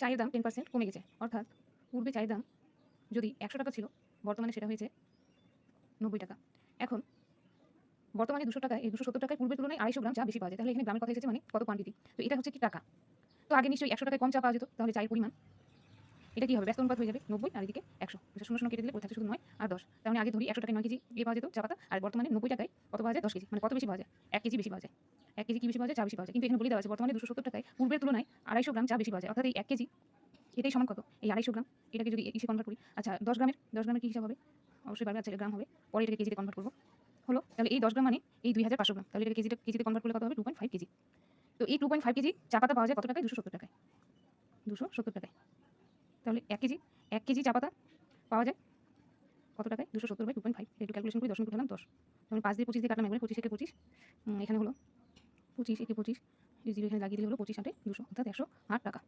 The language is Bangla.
চায়ের দাম 10% কমে গেছে। অর্থাৎ পূর্বে চায়ের দাম যদি ১০০ টাকা ছিল, বর্তমানে সেটা হয়েছে ৯০ টাকা। এখন বর্তমানে ২০০ টাকায়, এই ২৭০ টাকায় পূর্বের তুলনায় ২৫০ গ্রাম চা বেশি পাওয়া যায়। তাহলে এখানে গ্রামের কথা এসেছে মানে কত কোয়ান্টিটি। তো এটা হচ্ছে কি টাকা। তো আগে নিশ্চয়ই ১০০ টাকায় কম চা পাওয়া যেত। তাহলে চায়ের পরিমাণ এটা কি হবে? ব্যস্ত অনুপাত হয়ে যাবে ৯০ আর এদিকে ১০০। ০ কেটে দিলে পড়ে থাকছে শুধু ৯ আর ১০। তার মানে আগে ধরি ১০০ টাকায় ৯ কেজি পাওয়া যেত চা পাতা। আর বর্তমানে ৯০ টাকায় কত পাওয়া যায়? ১০ কেজি। মানে কত বেশি পাওয়া যায়? ১ কেজি বেশি পাওয়া যায়। ১ কেজি কি বেশি পাওয়া যায়? চা বেশি পাওয়া যায়। কিন্তু এখানে বলে দেওয়া আছে বর্তমানে ২৭০ টাকায় পূর্বের তুলনায় ২৫০ গ্রাম চা বেশি পাওয়া যায়। অর্থাৎ এই ১ কেজি এটাই সমান কত? এই ২৫০ গ্রাম। এটাকে যদি ইসে কনভার্ট করি, আচ্ছা ১০ গ্রামের কি হিসাব হবে? অবশ্যই বারবার আচ্ছা গ্রাম হবে। পরে এটাকে কেজিতে কনভার্ট করব। হলো। তাহলে এই ১০ গ্রাম মানে এই ২৫০০ গ্রাম। তাহলে এটাকে কেজিতে কনভার্ট করলে কত হবে? 2.5 কেজি। তো এই 2.5 কেজি চা পাতা পাওয়া যায় কত টাকায়? ২৭০ টাকায়। ২৭০ টাকায়। তাহলে ১ কেজি চা পাতা পাওয়া যায় কত টাকায়? ২৭০/2.5 একটু ক্যালকুলেশন করি 10 উঠালাম 10। তাহলে ৫ দিয়ে ২৫ দিয়ে কাটলাম একবারে ২৫ একে ২৫ এখানে হলো ২৫ একে ২৫ 0 এখানে লাগিয়ে দিলে হলো ২৫ 8 এ ২০০ অর্থাৎ ১০৮ টাকা।